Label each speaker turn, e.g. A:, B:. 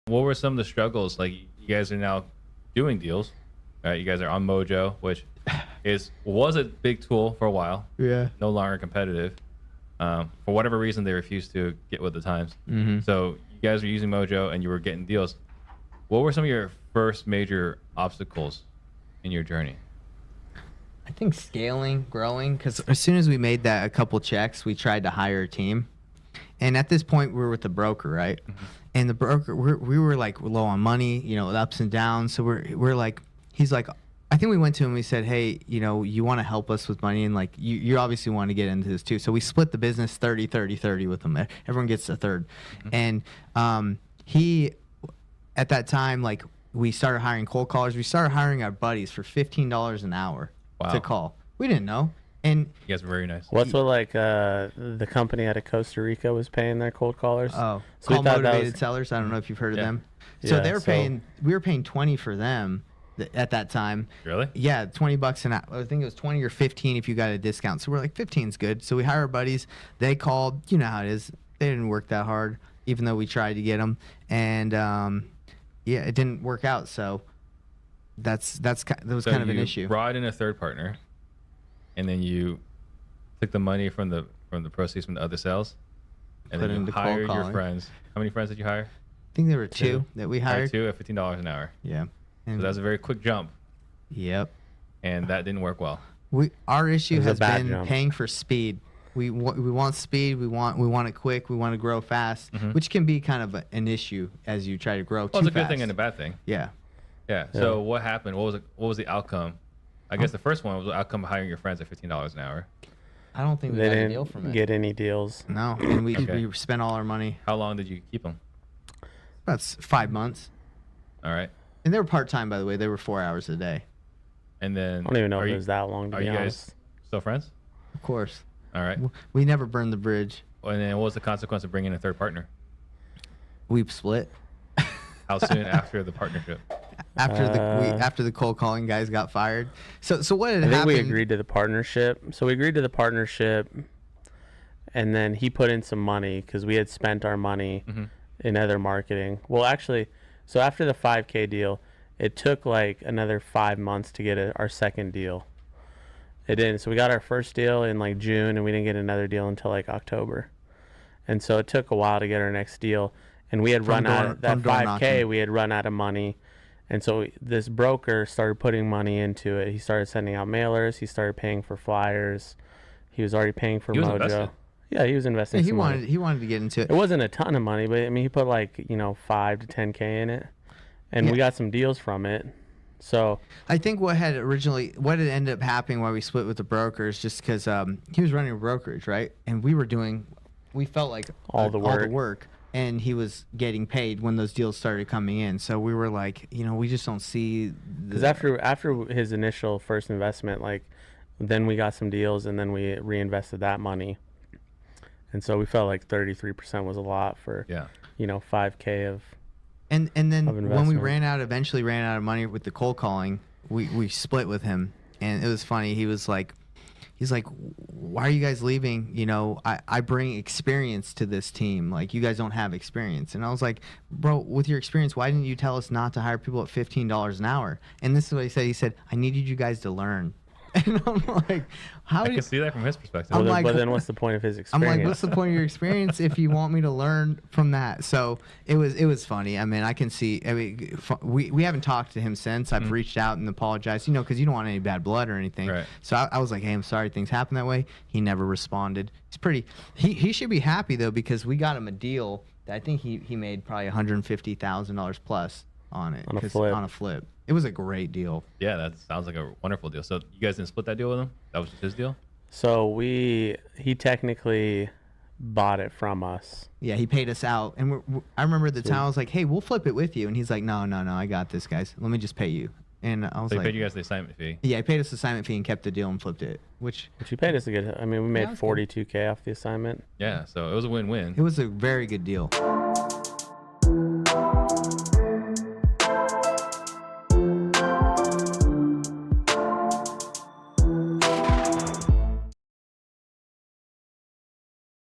A: what were some of the struggles? Like, you guys are now doing deals, right? You guys are on Mojo, which was a big tool for a while.
B: Yeah.
A: No longer competitive. For whatever reason, they refused to get with the times. Mm-hmm. So you guys were using Mojo and you were getting deals. What were some of your first major obstacles in your journey?
B: I think scaling, growing, because as soon as we made that a couple checks, we tried to hire a team. And at this point, we were with the broker, right? Mm-hmm. And the broker, we were like low on money, you know, ups and downs. So we're like, he's like, I think we went to him and we said, hey, you know, you want to help us with money, and like you obviously want to get into this too. So we split the business 30 with him. Everyone gets a third. Mm-hmm. And he, at that time, like, we started hiring cold callers. We started hiring our buddies for $15 an hour to call. We didn't know. And
A: you guys were very nice.
C: What's what, like, the company out of Costa Rica was paying their cold callers?
B: Oh,
C: so
B: Call Motivated Sellers. I don't know if you've heard of them. So
C: yeah,
B: they were paying. We were paying 20 for them at that time.
A: Really?
B: Yeah, $20 an hour. I think it was 20 or 15 if you got a discount. So we're like, 15's good. So we hire our buddies. They called. You know how it is. They didn't work that hard, even though we tried to get them. And yeah, it didn't work out. So that was kind of an issue.
A: You brought in a third partner, and then you took the money from the proceeds from the other sales, and then you hired your friends. How many friends did you hire?
B: I think there were two that we hired.
A: Two at $15 an hour.
B: Yeah.
A: So that's a very quick jump.
B: Yep.
A: And that didn't work well.
B: Our issue has been paying for speed. We want speed. We want it quick. We want to grow fast, which can be kind of an issue as you try to grow too fast.
A: Well, it's a good thing and a bad thing.
B: Yeah.
A: Yeah. So what happened? What was the outcome? I guess the first one was the outcome of hiring your friends at $15 an hour.
B: I don't think we got a deal from it.
C: Get any deals?
B: No, and we spent all our money.
A: How long did you keep them?
B: About 5 months.
A: All right.
B: And they were part-time, by the way. They were 4 hours a day.
A: And then...
C: I don't even know if it was that long, to be honest.
A: Are you guys still friends?
B: Of course.
A: All right.
B: We never burned the bridge.
A: And then what was the consequence of bringing in a third partner?
B: We split.
A: How soon after the partnership?
B: After the cold calling guys got fired. So what had happened?
C: I think we agreed to the partnership. So we agreed to the partnership, and then he put in some money because we had spent our money in other marketing. Well, actually, so after the 5K deal, it took like another 5 months to get our second deal. It didn't. So we got our first deal in like June, and we didn't get another deal until like October. And so it took a while to get our next deal. And we had run out of that 5K. We had run out of money. And so this broker started putting money into it. He started sending out mailers. He started paying for flyers. He was already paying for Mojo.
A: Invested.
C: Yeah, he was investing.
B: He wanted to get into it.
C: It wasn't a ton of money, but I mean, he put like 5 to 10K in it, and we got some deals from it. So
B: I think what had ended up happening while we split with the brokers, just because he was running a brokerage, right, and we felt like all the work. And he was getting paid when those deals started coming in. So we were like, we just don't see.
C: Because after his initial first investment, like, then we got some deals, and then we reinvested that money. And so we felt like 33% was a lot for 5K of.
B: And then when we eventually ran out of money with the cold calling, we split with him, and it was funny. He's like, why are you guys leaving? I bring experience to this team. Like, you guys don't have experience. And I was like, bro, with your experience, why didn't you tell us not to hire people at $15 an hour? And this is what he said. He said, I needed you guys to learn. And I'm like,
A: I can see that from his perspective.
C: But then what's the point of his experience?
B: I'm like, what's the point of your experience if you want me to learn from that? So it was funny. I mean, I can see. I mean, we haven't talked to him since. I've reached out and apologized, because you don't want any bad blood or anything. Right. So I was like, hey, I'm sorry things happened that way. He never responded. He should be happy though, because we got him a deal that I think he made probably $150,000 plus on it. On a flip. It was a great deal.
A: Yeah, that sounds like a wonderful deal. So you guys didn't split that deal with him? That was just his deal?
C: So he technically bought it from us.
B: Yeah, he paid us out. And I remember at the time I was like, hey, we'll flip it with you. And he's like, no, I got this, guys. Let me just pay you. And I was
A: so
B: like,
A: he paid you guys the assignment fee?
B: Yeah, he paid us the assignment fee and kept the deal and flipped it. Which
C: he paid us a good, we made $42K off the assignment.
A: Yeah, so it was a win-win.
B: It was a very good deal.